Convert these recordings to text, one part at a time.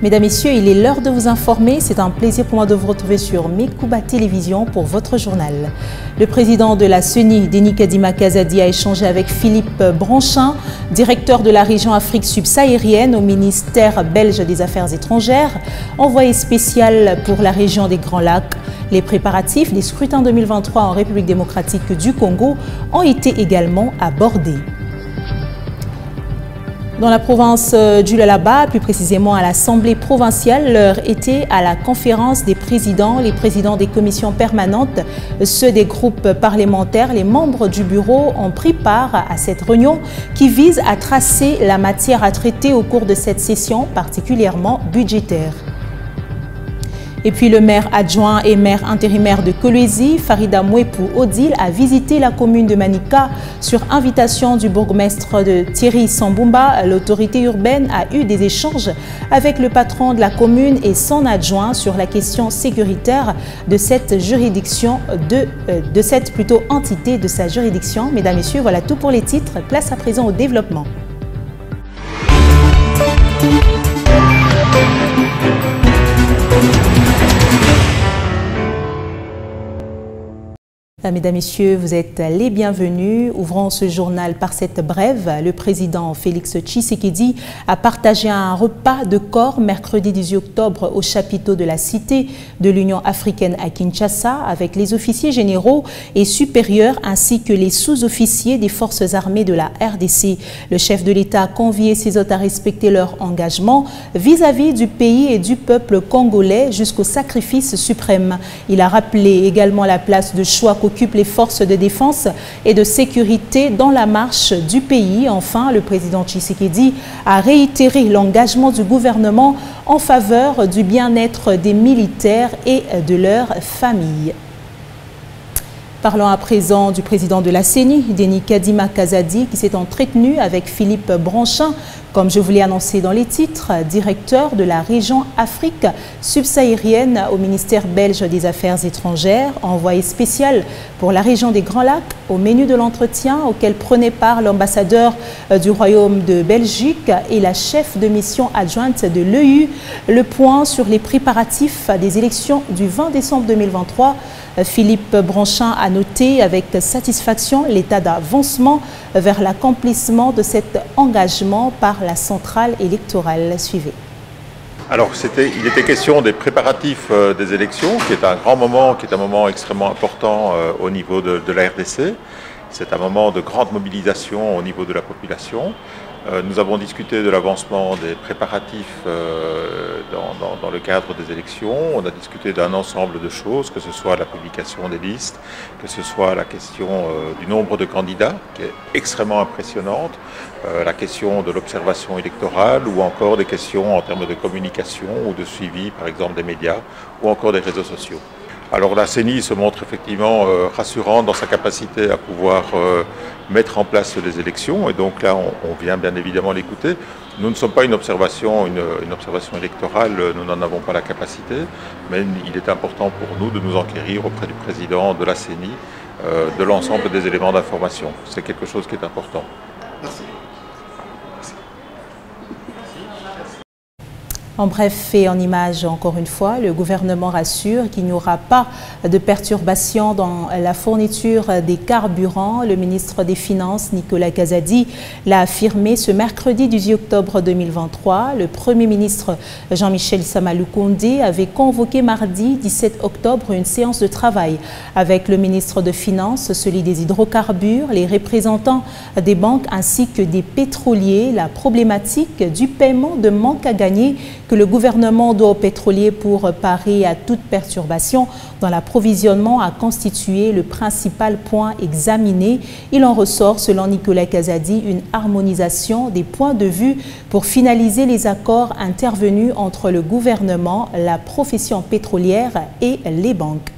Mesdames, Messieurs, il est l'heure de vous informer. C'est un plaisir pour moi de vous retrouver sur Mekouba Télévision pour votre journal. Le président de la CENI, Denis Kadima Kazadi, a échangé avec Philippe Bronchin, directeur de la région Afrique subsaharienne au ministère belge des Affaires étrangères, envoyé spécial pour la région des Grands Lacs. Les préparatifs des scrutins 2023 en République démocratique du Congo ont été également abordés. Dans la province du Lualaba, plus précisément à l'Assemblée provinciale, l'heure était à la conférence des présidents, les présidents des commissions permanentes, ceux des groupes parlementaires. Les membres du bureau ont pris part à cette réunion qui vise à tracer la matière à traiter au cours de cette session particulièrement budgétaire. Et puis le maire adjoint et maire intérimaire de Kolwezi, Farida Mouepou Odile, a visité la commune de Manika sur invitation du bourgmestre de Thierry Sambumba. L'autorité urbaine a eu des échanges avec le patron de la commune et son adjoint sur la question sécuritaire de cette juridiction, de cette entité de sa juridiction. Mesdames, Messieurs, voilà tout pour les titres. Place à présent au développement. Mesdames, Messieurs, vous êtes les bienvenus. Ouvrons ce journal par cette brève. Le président Félix Tshisekedi a partagé un repas de corps mercredi 18 octobre au chapiteau de la Cité de l'Union africaine à Kinshasa avec les officiers généraux et supérieurs ainsi que les sous-officiers des forces armées de la RDC. Le chef de l'État a convié ses hôtes à respecter leur engagement vis-à-vis du pays et du peuple congolais jusqu'au sacrifice suprême. Il a rappelé également la place de choix qu'occupent les forces de défense et de sécurité dans la marche du pays. Enfin, le président Tshisekedi a réitéré l'engagement du gouvernement en faveur du bien-être des militaires et de leurs familles. Parlons à présent du président de la CENI, Denis Kadima Kazadi, qui s'est entretenu avec Philippe Bronchin, comme je vous l'ai annoncé dans les titres, directeur de la région Afrique subsaharienne au ministère belge des Affaires étrangères, envoyé spécial pour la région des Grands Lacs. Au menu de l'entretien auquel prenait part l'ambassadeur du Royaume de Belgique et la chef de mission adjointe de l'EU, le point sur les préparatifs des élections du 20 décembre 2023. Philippe Bronchin a noté avec satisfaction l'état d'avancement vers l'accomplissement de cet engagement par la centrale électorale. Suivez. Alors, il était question des préparatifs des élections, qui est un grand moment, qui est un moment extrêmement important au niveau de la RDC. C'est un moment de grande mobilisation au niveau de la population. Nous avons discuté de l'avancement des préparatifs dans le cadre des élections. On a discuté d'un ensemble de choses, que ce soit la publication des listes, que ce soit la question du nombre de candidats, qui est extrêmement impressionnante, la question de l'observation électorale, ou encore des questions en termes de communication ou de suivi, par exemple, des médias, ou encore des réseaux sociaux. Alors la CENI se montre effectivement rassurante dans sa capacité à pouvoir mettre en place des élections, et donc là on vient bien évidemment l'écouter. Nous ne sommes pas une observation électorale, nous n'en avons pas la capacité, mais il est important pour nous de nous enquérir auprès du président de la CENI de l'ensemble des éléments d'information. C'est quelque chose qui est important. Merci. En bref et en images, encore une fois, le gouvernement rassure qu'il n'y aura pas de perturbations dans la fourniture des carburants. Le ministre des Finances, Nicolas Kazadi, l'a affirmé ce mercredi 18 octobre 2023. Le Premier ministre Jean-Michel Samalou Kondé avait convoqué mardi 17 octobre une séance de travail avec le ministre des Finances, celui des hydrocarbures, les représentants des banques ainsi que des pétroliers. La problématique du paiement de manque à gagner que le gouvernement doit aux pétroliers pour parer à toute perturbation dans l'approvisionnement a constitué le principal point examiné. Il en ressort, selon Nicolas Kazadi, une harmonisation des points de vue pour finaliser les accords intervenus entre le gouvernement, la profession pétrolière et les banques.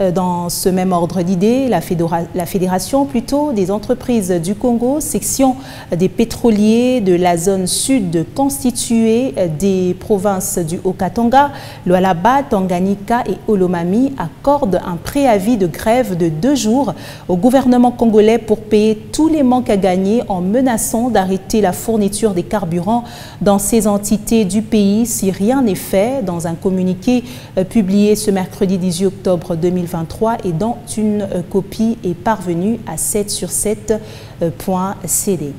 Dans ce même ordre d'idées, la Fédération des entreprises du Congo, section des pétroliers de la zone sud constituée des provinces du Haut-Katanga, Lualaba, Tanganyika et Olomami accorde un préavis de grève de 2 jours au gouvernement congolais pour payer tous les manques à gagner en menaçant d'arrêter la fourniture des carburants dans ces entités du pays si rien n'est fait. Dans un communiqué publié ce mercredi 18 octobre 2023 et dont une copie est parvenue à 7sur7.cd.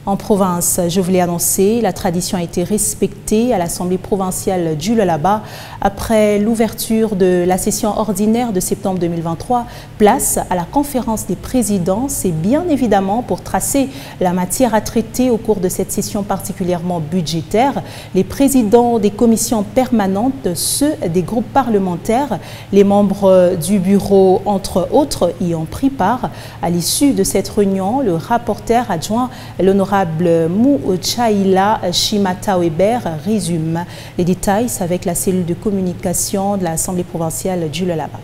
En province, je vous l'ai annoncé, la tradition a été respectée à l'Assemblée provinciale du Lualaba après l'ouverture de la session ordinaire de septembre 2023. Place à la conférence des présidents. C'est bien évidemment pour tracer la matière à traiter au cours de cette session particulièrement budgétaire. Les présidents des commissions permanentes, ceux des groupes parlementaires, les membres du bureau, entre autres, y ont pris part. À l'issue de cette réunion, le rapporteur adjoint, l'honorable Mouchaïla Shimata-Weber, résume les détails avec la cellule de communication de l'Assemblée provinciale du Lualaba.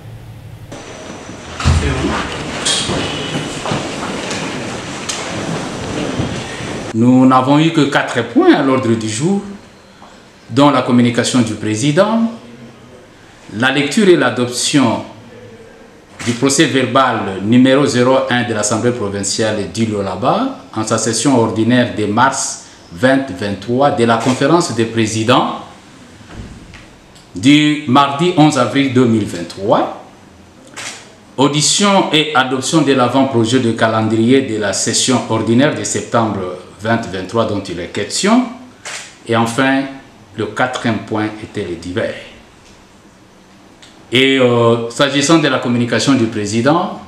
Nous n'avons eu que 4 points à l'ordre du jour, dont la communication du président, la lecture et l'adoption du procès verbal numéro 01 de l'Assemblée provinciale du Lualaba en sa session ordinaire de mars 2023 de la conférence des présidents du mardi 11 avril 2023, audition et adoption de l'avant-projet de calendrier de la session ordinaire de septembre 2023 dont il est question, et enfin le 4e point était les divers. Et s'agissant de la communication du président,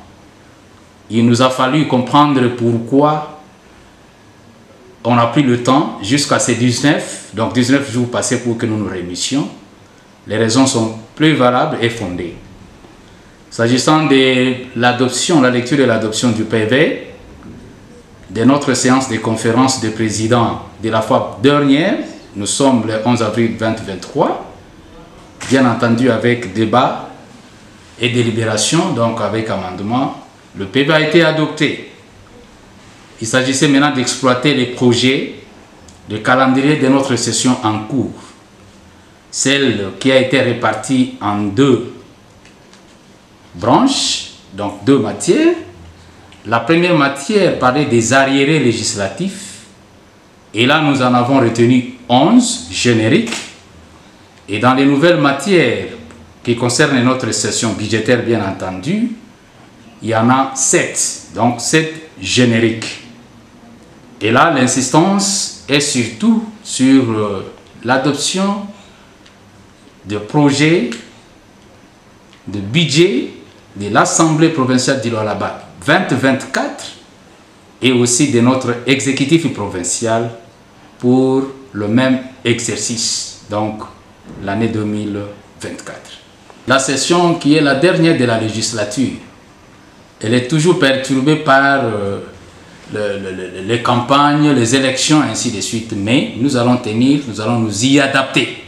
il nous a fallu comprendre pourquoi on a pris le temps jusqu'à ces 19 jours passés pour que nous nous réunissions. Les raisons sont plus valables et fondées. S'agissant de l'adoption, la lecture et l'adoption du PV, de notre séance de conférence de présidents de la fois dernière, nous sommes le 11 avril 2023, bien entendu avec débat et délibération, donc avec amendement, le PV a été adopté. Il s'agissait maintenant d'exploiter les projets de calendrier de notre session en cours. Celle qui a été répartie en 2 branches, donc 2 matières. La première matière parlait des arriérés législatifs, et là nous en avons retenu 11 génériques. Et dans les nouvelles matières qui concernent notre session budgétaire, bien entendu, il y en a 7, donc 7 génériques. Et là, l'insistance est surtout sur l'adoption de projets de budget de l'Assemblée provinciale du Lualaba 2024 et aussi de notre exécutif provincial pour le même exercice, donc l'année 2024. La session qui est la dernière de la législature, elle est toujours perturbée par les campagnes, les élections, ainsi de suite. Mais nous allons nous y adapter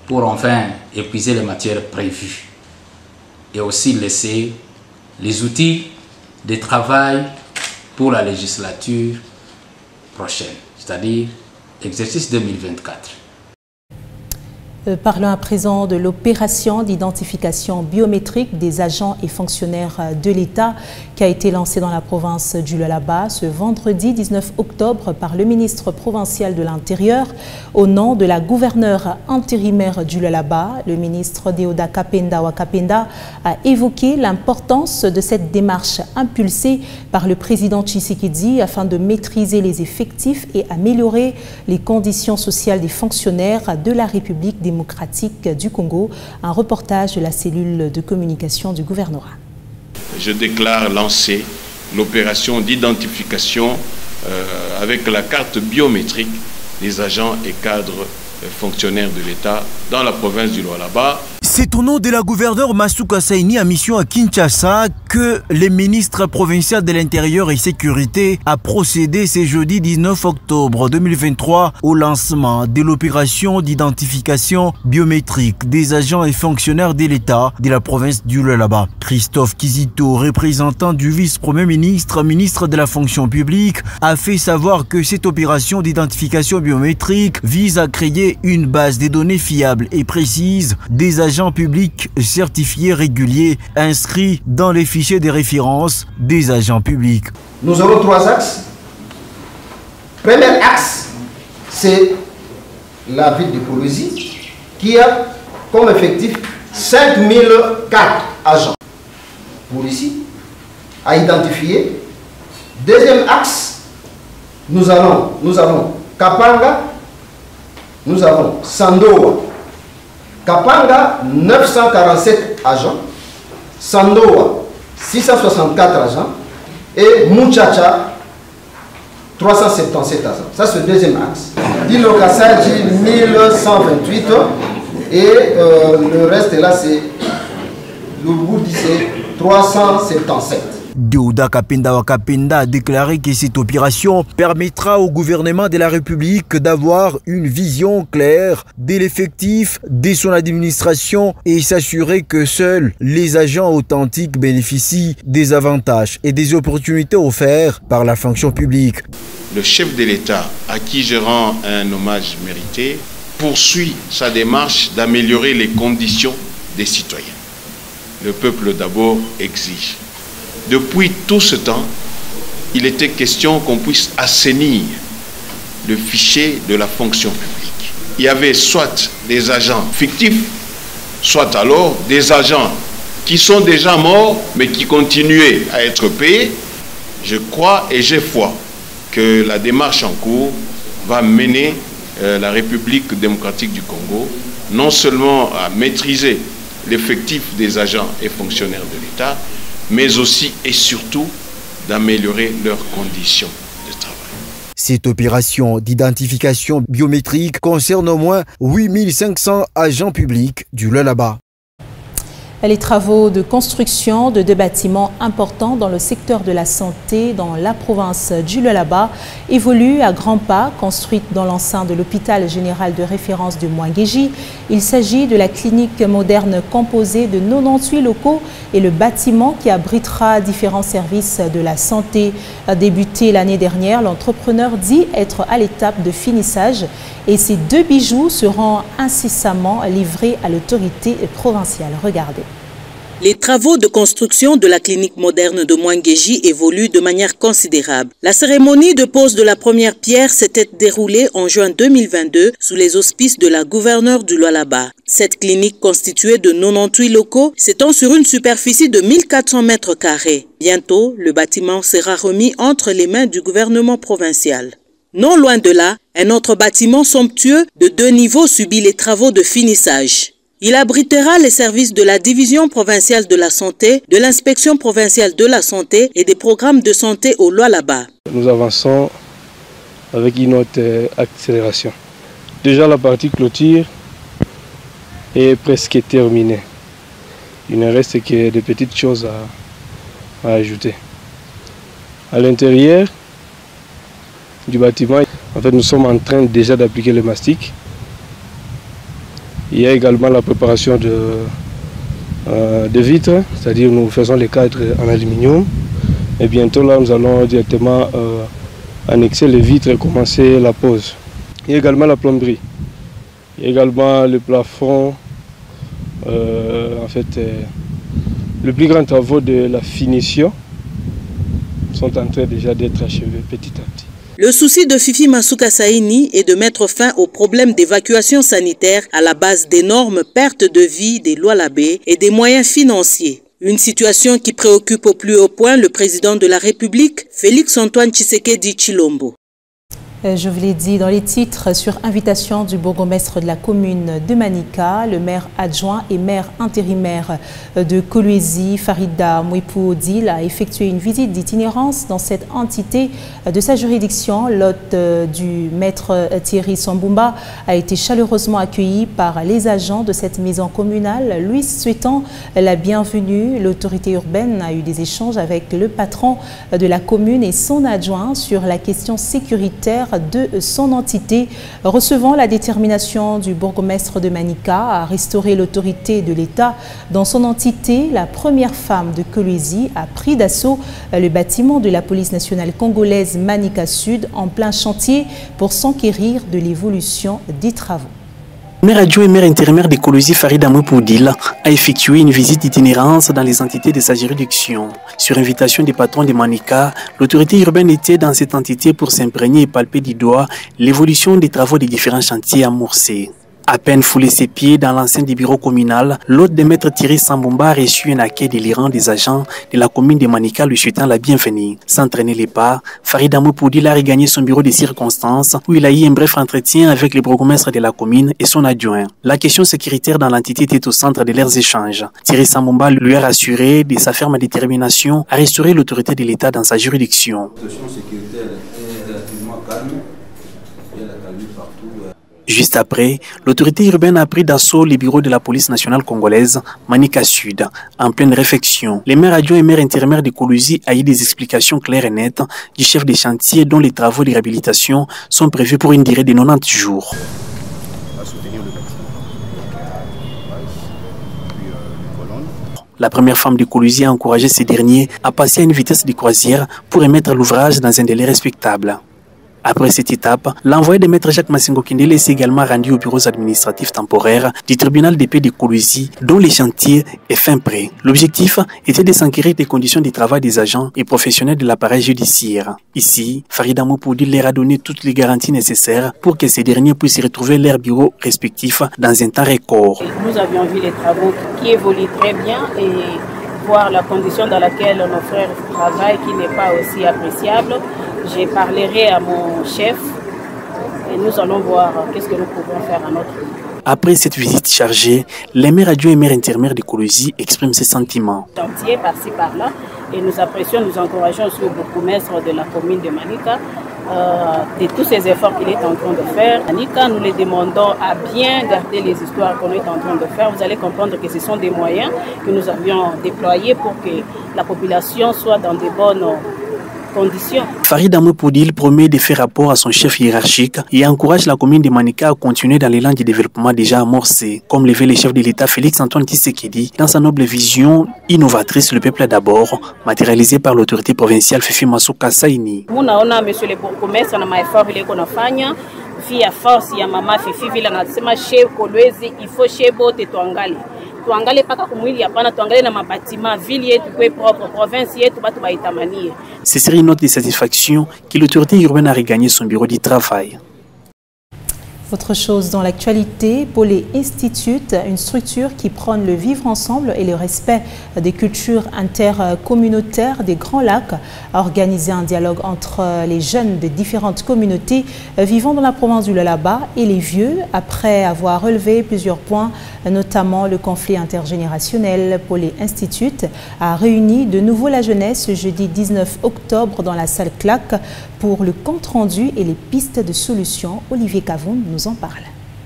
pour enfin épuiser les matières prévues et aussi laisser les outils de travail pour la législature prochaine, c'est-à-dire exercice 2024. Parlons à présent de l'opération d'identification biométrique des agents et fonctionnaires de l'État qui a été lancée dans la province du Lualaba ce vendredi 19 octobre par le ministre provincial de l'Intérieur au nom de la gouverneure intérimaire du Lualaba. Le ministre Deoda Kapenda Wakapenda a évoqué l'importance de cette démarche impulsée par le président Tshisekedi afin de maîtriser les effectifs et améliorer les conditions sociales des fonctionnaires de la République démocratique du Congo. Un reportage de la cellule de communication du gouvernorat. Je déclare lancer l'opération d'identification avec la carte biométrique des agents et cadres fonctionnaires de l'État dans la province du Lualaba C'est au nom de la gouverneure Masuka Saini à mission à Kinshasa que le ministre provincial de l'Intérieur et Sécurité a procédé ce jeudi 19 octobre 2023 au lancement de l'opération d'identification biométrique des agents et fonctionnaires de l'État de la province du Lualaba. Christophe Kizito, représentant du vice-premier ministre, ministre de la fonction publique, a fait savoir que cette opération d'identification biométrique vise à créer une base de données fiable et précise des agents publics certifiés réguliers inscrits dans les fichiers de référence des agents publics. Nous aurons 3 axes. Premier axe, c'est la ville de Polosie qui a comme effectif 5004 agents policiers à identifier. Deuxième axe, nous avons Kapanga, nous avons Sandoa. Kapanga, 947 agents, Sandoa, 664 agents et Muchacha, 377 agents. Ça, c'est le deuxième axe. Dilo Kassaji, 1128 et le reste là, c'est le bout c'est 377. Deouda Kapenda Wakapenda a déclaré que cette opération permettra au gouvernement de la République d'avoir une vision claire de l'effectif de son administration et s'assurer que seuls les agents authentiques bénéficient des avantages et des opportunités offertes par la fonction publique. Le chef de l'État, à qui je rends un hommage mérité, poursuit sa démarche d'améliorer les conditions des citoyens. Le peuple d'abord exige. Depuis tout ce temps, il était question qu'on puisse assainir le fichier de la fonction publique. Il y avait soit des agents fictifs, soit alors des agents qui sont déjà morts, mais qui continuaient à être payés. Je crois et j'ai foi que la démarche en cours va mener la République démocratique du Congo non seulement à maîtriser l'effectif des agents et fonctionnaires de l'État, mais aussi et surtout d'améliorer leurs conditions de travail. Cette opération d'identification biométrique concerne au moins 8500 agents publics du Lualaba. Les travaux de construction de 2 bâtiments importants dans le secteur de la santé dans la province du Lualaba évoluent à grands pas, construites dans l'enceinte de l'hôpital général de référence de Mwangeji. Il s'agit de la clinique moderne composée de 98 locaux et le bâtiment qui abritera différents services de la santé. Débuté l'année dernière, l'entrepreneur dit être à l'étape de finissage et ces 2 bijoux seront incessamment livrés à l'autorité provinciale. Regardez. Les travaux de construction de la clinique moderne de Mwangeji évoluent de manière considérable. La cérémonie de pose de la première pierre s'était déroulée en juin 2022 sous les auspices de la gouverneure du Lualaba. Cette clinique constituée de 98 locaux s'étend sur une superficie de 1400 mètres carrés. Bientôt, le bâtiment sera remis entre les mains du gouvernement provincial. Non loin de là, un autre bâtiment somptueux de 2 niveaux subit les travaux de finissage. Il abritera les services de la division provinciale de la santé, de l'inspection provinciale de la santé et des programmes de santé au Lualaba. Nous avançons avec une haute accélération. Déjà la partie clôture est presque terminée. Il ne reste que des petites choses à ajouter. À l'intérieur du bâtiment, en fait, nous sommes en train déjà d'appliquer le mastic. Il y a également la préparation de vitres, c'est-à-dire nous faisons les cadres en aluminium. Et bientôt là, nous allons directement annexer les vitres et commencer la pose. Il y a également la plomberie. Il y a également le plafond. En fait, le plus grand travaux de la finition sont en train déjà d'être achevés petit à petit. Le souci de Fifi Masuka Saini est de mettre fin au problème d'évacuation sanitaire à la base d'énormes pertes de vie des Lualabais et des moyens financiers. Une situation qui préoccupe au plus haut point le président de la République, Félix Antoine Tshisekedi Tshilombo. Je vous l'ai dit dans les titres, sur invitation du bourgmestre de la commune de Manika, le maire adjoint et maire intérimaire de Kolwezi, Farida Mouipou Odile, a effectué une visite d'itinérance dans cette entité de sa juridiction. L'hôte du maître Thierry Sambumba a été chaleureusement accueilli par les agents de cette maison communale, lui souhaitant la bienvenue. L'autorité urbaine a eu des échanges avec le patron de la commune et son adjoint sur la question sécuritaire de son entité, recevant la détermination du bourgmestre de Manika à restaurer l'autorité de l'État dans son entité. La première femme de Kolwezi a pris d'assaut le bâtiment de la police nationale congolaise Manika Sud en plein chantier pour s'enquérir de l'évolution des travaux. Maire adjoint et maire intérimaire de Kolwezi, Farida Mouipou Odile, a effectué une visite d'itinérance dans les entités de sa juridiction. Sur invitation des patrons de Manika, l'autorité urbaine était dans cette entité pour s'imprégner et palper du doigt l'évolution des travaux des différents chantiers amorcés. À peine foulé ses pieds dans l'enceinte du bureau communal, l'hôte de maître Thierry Sambumba a reçu un accueil délirant des agents de la commune de Manika lui souhaitant la bienvenue. Sans traîner les pas, Farida Mouipou Odile a regagné son bureau de circonstances où il a eu un bref entretien avec le bourgmestre de la commune et son adjoint. La question sécuritaire dans l'entité était au centre de leurs échanges. Thierry Sambumba lui a rassuré de sa ferme détermination à restaurer l'autorité de l'État dans sa juridiction. La situation sécuritaire est relativement calme. Il y a la calme partout. Juste après, l'autorité urbaine a pris d'assaut les bureaux de la police nationale congolaise Manika Sud. En pleine réflexion, les maires adjoints et maires intérimaires de Kolwezi a eu des explications claires et nettes du chef des chantiers dont les travaux de réhabilitation sont prévus pour une durée de 90 jours. La première femme de Kolwezi a encouragé ces derniers à passer à une vitesse de croisière pour remettre l'ouvrage dans un délai respectable. Après cette étape, l'envoyé de maître Jacques Massingo Kindele s'est également rendu aux bureaux administratifs temporaires du tribunal de paix de Kolwezi, dont les chantiers est fin prêt. L'objectif était de s'enquérir des conditions de travail des agents et professionnels de l'appareil judiciaire. Ici, Farida Mouipou Odile leur a donné toutes les garanties nécessaires pour que ces derniers puissent retrouver leurs bureaux respectifs dans un temps record. Nous avions vu les travaux qui évoluent très bien et voir la condition dans laquelle nos frères travaillent qui n'est pas aussi appréciable. Je parlerai à mon chef et nous allons voir qu'est-ce que nous pouvons faire à notre niveau. Après cette visite chargée, les maires adjoints et maires intérimaires de Kolwezi expriment ses sentiments. Chantier par-ci par-là et nous apprécions, nous encourageons aussi le bourgmestre de la commune de Manika de tous ces efforts qu'il est en train de faire. Manika, nous les demandons à bien garder les histoires qu'on est en train de faire. Vous allez comprendre que ce sont des moyens que nous avions déployés pour que la population soit dans de bonnes conditions. Farida Mouipou Odile promet de faire rapport à son chef hiérarchique et encourage la commune de Manika à continuer dans l'élan du développement déjà amorcé, comme l'avait le chef de l'État Félix Antoine Tshisekedi dans sa noble vision innovatrice Le peuple d'abord, matérialisée par l'autorité provinciale Fifi Masuka Saini. Munaona monsieur le bourgmestre na maefort vile konafanya via force ya mama Fifi vile anasema chez Kolwezi il faut chez bote tuangali. Tuangalie paka kumwili hapana, tuangalie na mabatima ville yetu kwa propre province yetu batu baitamanie. Ce serait une note de satisfaction que l'autorité urbaine a regagné son bureau de travail. Autre chose dans l'actualité, Polé Institute, une structure qui prône le vivre ensemble et le respect des cultures intercommunautaires des Grands Lacs, a organisé un dialogue entre les jeunes de différentes communautés vivant dans la province du Lualaba et les vieux, après avoir relevé plusieurs points, notamment le conflit intergénérationnel. Polé Institute a réuni de nouveau la jeunesse ce jeudi 19 octobre dans la salle CLAC pour le compte-rendu et les pistes de solutions. Olivier Cavoun nous en parle.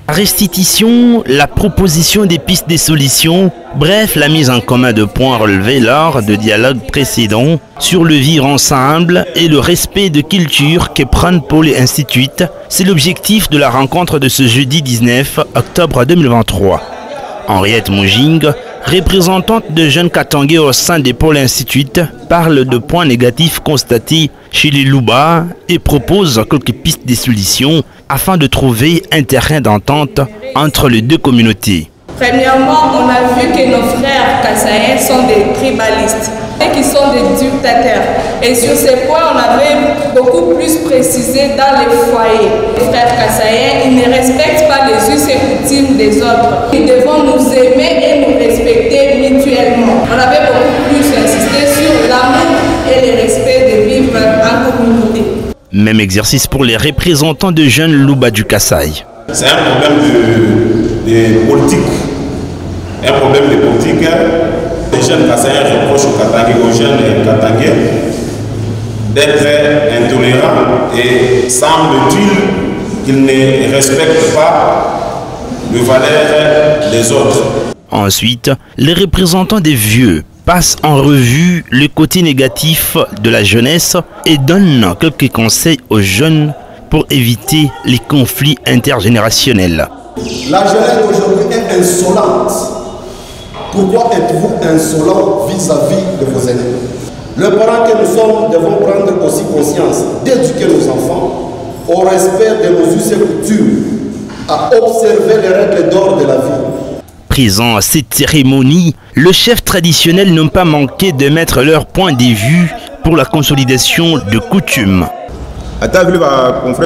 Restitution, la proposition des pistes de solutions, bref, la mise en commun de points relevés lors de dialogues précédents sur le vivre ensemble et le respect de culture que prône Polé Institute. C'est l'objectif de la rencontre de ce jeudi 19 octobre 2023. Henriette Mojing, représentante de jeunes Katangais au sein des Polé Institute, parle de points négatifs constatés chez les Luba et propose quelques pistes de solutions afin de trouver un terrain d'entente entre les deux communautés. Premièrement, on a vu que nos frères kassaïens sont des tribalistes et qui sont des dictateurs. Et sur ces points, on avait beaucoup plus précisé dans les foyers. Les frères kassaïens, ils ne respectent pas les us et coutumes des autres. Nous devons nous aimer et nous respecter mutuellement. On avait beaucoup plus insisté sur l'amour et le respect de vivre en communauté. Même exercice pour les représentants de jeunes Louba du Kasaï. C'est un problème de politique. Un problème de politique. Les jeunes Kassaïens reprochent aux jeunes Katangais d'être intolérants et semble-t-il qu'ils ne respectent pas les valeurs des autres. Ensuite, les représentants des vieux passent en revue le côté négatif de la jeunesse et donnent quelques conseils aux jeunes pour éviter les conflits intergénérationnels. La jeunesse d'aujourd'hui est insolente. Pourquoi êtes-vous insolent vis-à-vis de vos aînés? Le parent que nous sommes devons prendre aussi conscience d'éduquer nos enfants au respect de nos us et coutumes, à observer les règles d'or de la vie. Présent à cette cérémonie, le chef traditionnel n'a pas manqué de mettre leur point de vue pour la consolidation de coutumes.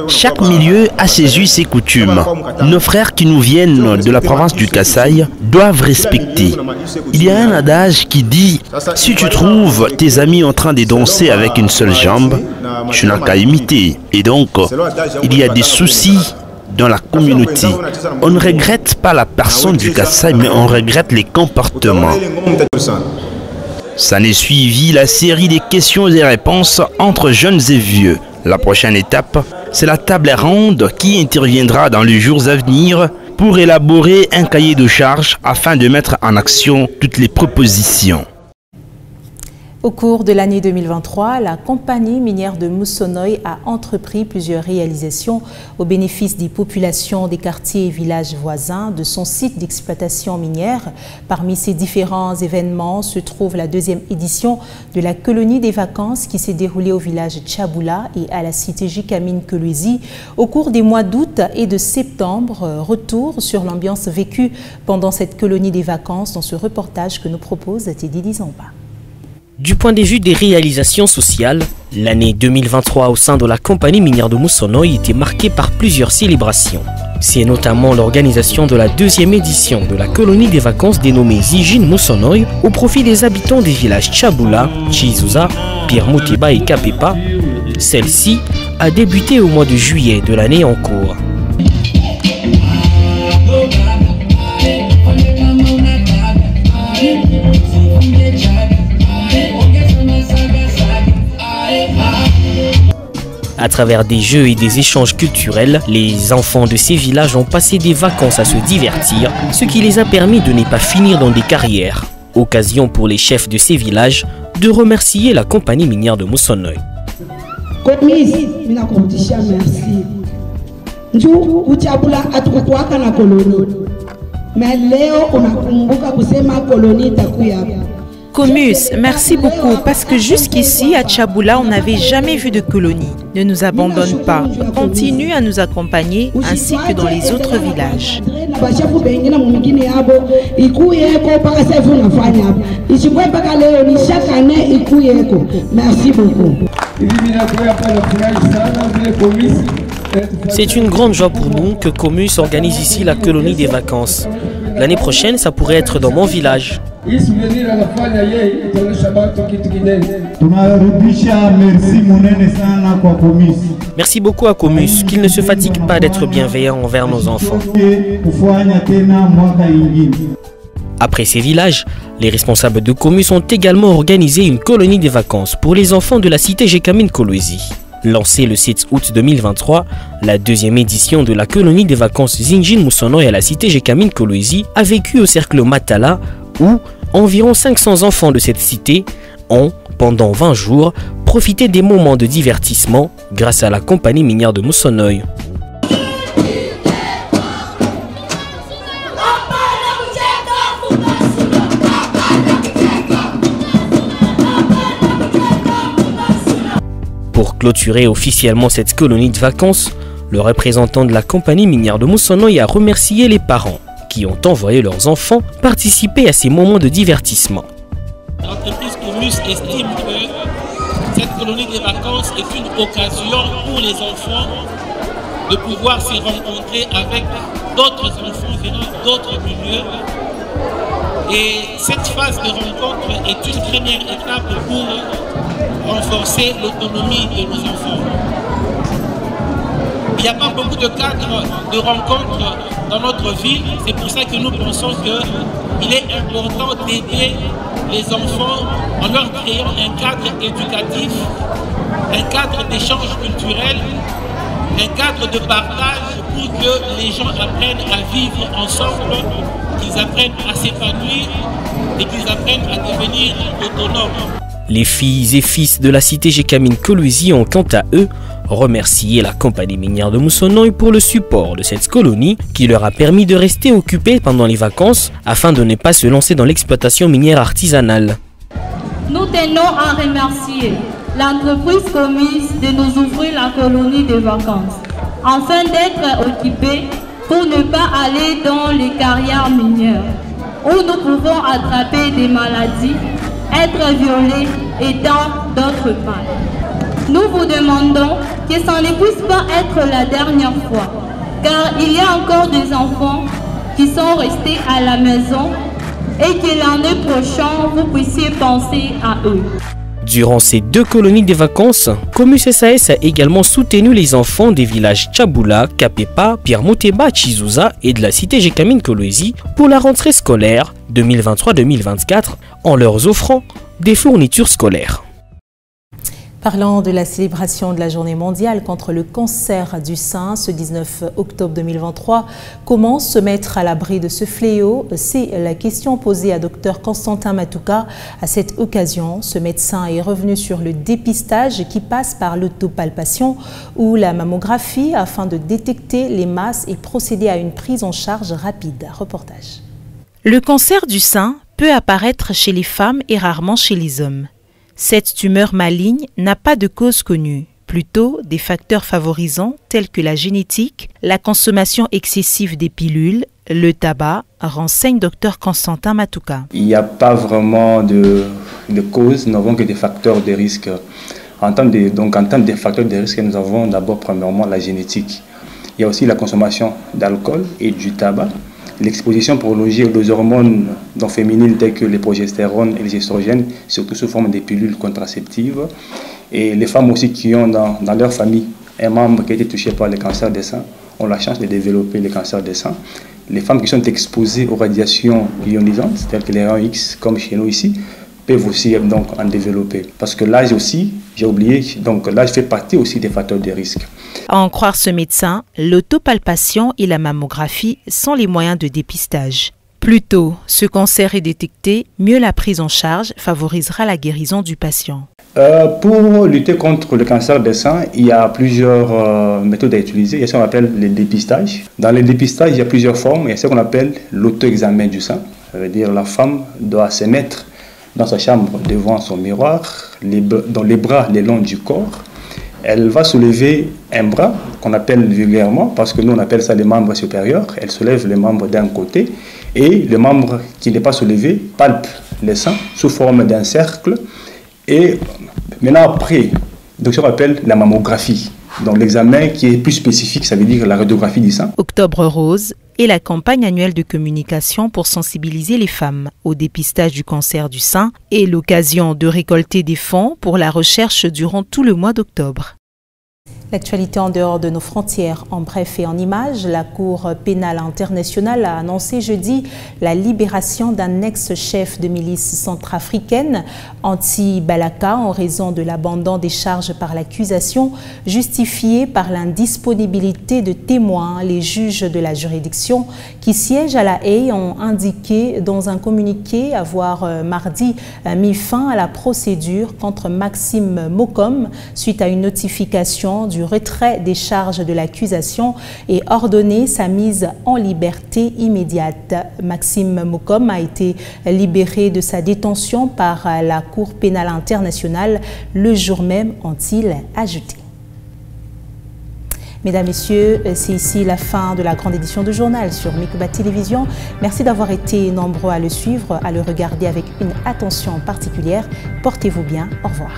Chaque milieu a ses us et coutumes. Nos frères qui nous viennent de la province du Kasaï doivent respecter. Il y a un adage qui dit « Si tu trouves tes amis en train de danser avec une seule jambe, tu n'as qu'à imiter. » Et donc, il y a des soucis dans la communauté. On ne regrette pas la personne du Kasaï, mais on regrette les comportements. Ça n'est suivi la série des questions et réponses entre jeunes et vieux. La prochaine étape, c'est la table ronde qui interviendra dans les jours à venir pour élaborer un cahier de charges afin de mettre en action toutes les propositions. Au cours de l'année 2023, la compagnie minière de Moussonoï a entrepris plusieurs réalisations au bénéfice des populations des quartiers et villages voisins de son site d'exploitation minière. Parmi ces différents événements se trouve la deuxième édition de la colonie des vacances qui s'est déroulée au village Tchaboula et à la cité Jikamine Kolwezi au cours des mois d'août et de septembre. Retour sur l'ambiance vécue pendant cette colonie des vacances dans ce reportage que nous propose Teddy Dizamba. Du point de vue des réalisations sociales, l'année 2023 au sein de la compagnie minière de Moussonoï était marquée par plusieurs célébrations. C'est notamment l'organisation de la deuxième édition de la colonie des vacances dénommée Zijin Moussonoï au profit des habitants des villages Tchaboula, Chizuza, Pirmouteba et Kapepa. Celle-ci a débuté au mois de juillet de l'année en cours. À travers des jeux et des échanges culturels, les enfants de ces villages ont passé des vacances à se divertir, ce qui les a permis de ne pas finir dans des carrières. Occasion pour les chefs de ces villages de remercier la compagnie minière de Moussonoï. Comus, merci beaucoup parce que jusqu'ici à Tchaboula, on n'avait jamais vu de colonie. Ne nous abandonne pas, continue à nous accompagner ainsi que dans les autres villages. Merci beaucoup. C'est une grande joie pour nous que Comus organise ici la colonie des vacances. L'année prochaine, ça pourrait être dans mon village. Merci beaucoup à Comus, qu'il ne se fatigue pas d'être bienveillant envers nos enfants. Après ces villages, les responsables de Comus ont également organisé une colonie des vacances pour les enfants de la cité Jikamine Kolwezi. Lancée le 7 août 2023, la deuxième édition de la colonie des vacances Zijin Moussonoï à la cité Jikamine Kolwezi a vécu au cercle Matala où environ 500 enfants de cette cité ont, pendant 20 jours, profité des moments de divertissement grâce à la compagnie minière de Moussonoï. Pour clôturer officiellement cette colonie de vacances, le représentant de la compagnie minière de Moussonoï a remercié les parents qui ont envoyé leurs enfants participer à ces moments de divertissement. L'entreprise Comus estime que cette colonie des vacances est une occasion pour les enfants de pouvoir se rencontrer avec d'autres enfants venant d'autres milieux. Et cette phase de rencontre est une première étape pour renforcer l'autonomie de nos enfants. Il n'y a pas beaucoup de cadres de rencontres dans notre ville. C'est pour ça que nous pensons qu'il est important d'aider les enfants en leur créant un cadre éducatif, un cadre d'échange culturel, un cadre de partage pour que les gens apprennent à vivre ensemble, qu'ils apprennent à s'épanouir et qu'ils apprennent à devenir autonomes. Les filles et fils de la cité Gécamine Kolwezi ont quant à eux remercié la compagnie minière de Moussonoy pour le support de cette colonie qui leur a permis de rester occupés pendant les vacances afin de ne pas se lancer dans l'exploitation minière artisanale. Nous tenons à remercier l'entreprise commise de nous ouvrir la colonie de vacances afin d'être occupés pour ne pas aller dans les carrières minières où nous pouvons attraper des maladies, être violés et tant d'autres mal. Nous vous demandons que ça ne puisse pas être la dernière fois, car il y a encore des enfants qui sont restés à la maison et que l'année prochaine, vous puissiez penser à eux. Durant ces 2 colonies de vacances, Comus SAS a également soutenu les enfants des villages Tchaboula, Kapepa, Pierre Moteba, Chizouza et de la cité Gécamine Kolwezi pour la rentrée scolaire 2023-2024 en leur offrant des fournitures scolaires. Parlant de la célébration de la journée mondiale contre le cancer du sein, ce 19 octobre 2023, comment se mettre à l'abri de ce fléau? C'est la question posée à Dr Constantin Matouka. À cette occasion, ce médecin est revenu sur le dépistage qui passe par l'autopalpation ou la mammographie afin de détecter les masses et procéder à une prise en charge rapide. Reportage. Le cancer du sein peut apparaître chez les femmes et rarement chez les hommes. Cette tumeur maligne n'a pas de cause connue, plutôt des facteurs favorisants tels que la génétique, la consommation excessive des pilules, le tabac, renseigne Dr Constantin Matouka. Il n'y a pas vraiment de cause, nous n'avons que des facteurs de risque. En termes de facteurs de risque, nous avons d'abord premièrement la génétique. Il y a aussi la consommation d'alcool et du tabac. L'exposition prolongée aux hormones féminines telles que les progestérone et les estrogènes, surtout sous forme de pilules contraceptives. Et les femmes aussi qui ont dans leur famille un membre qui a été touché par le cancer des seins ont la chance de développer le cancer des seins. Les femmes qui sont exposées aux radiations ionisantes, telles que les rayons X, comme chez nous ici, peuvent aussi donc en développer. Parce que l'âge aussi, j'ai oublié, donc l'âge fait partie aussi des facteurs de risque. À en croire ce médecin, l'autopalpation et la mammographie sont les moyens de dépistage. Plus tôt ce cancer est détecté, mieux la prise en charge favorisera la guérison du patient. Pour lutter contre le cancer des seins, il y a plusieurs méthodes à utiliser. Il y a ce qu'on appelle le dépistage. Dans le dépistage, il y a plusieurs formes. Il y a ce qu'on appelle l'auto-examen du sein. Ça veut dire la femme doit se mettre dans sa chambre devant son miroir, dans les bras le long du corps. Elle va soulever un bras qu'on appelle vulgairement, parce que nous on appelle ça les membres supérieurs. Elle soulève les membres d'un côté et le membre qui n'est pas soulevé palpe le sein sous forme d'un cercle. Et maintenant après, donc ce qu'on appelle la mammographie. Donc l'examen qui est plus spécifique, ça veut dire la radiographie du sein. Octobre Rose est la campagne annuelle de communication pour sensibiliser les femmes au dépistage du cancer du sein et l'occasion de récolter des fonds pour la recherche durant tout le mois d'octobre. L'actualité en dehors de nos frontières, en bref et en images, la Cour pénale internationale a annoncé jeudi la libération d'un ex-chef de milice centrafricaine anti-Balaka en raison de l'abandon des charges par l'accusation justifiée par l'indisponibilité de témoins. Les juges de la juridiction qui siègent à La Haye ont indiqué dans un communiqué avoir mardi mis fin à la procédure contre Maxime Mokom suite à une notification du retrait des charges de l'accusation et ordonné sa mise en liberté immédiate. Maxime Mokom a été libéré de sa détention par la Cour pénale internationale le jour même, ont-ils ajouté. Mesdames, Messieurs, c'est ici la fin de la grande édition de journal sur Mikuba Télévision. Merci d'avoir été nombreux à le suivre, à le regarder avec une attention particulière. Portez-vous bien. Au revoir.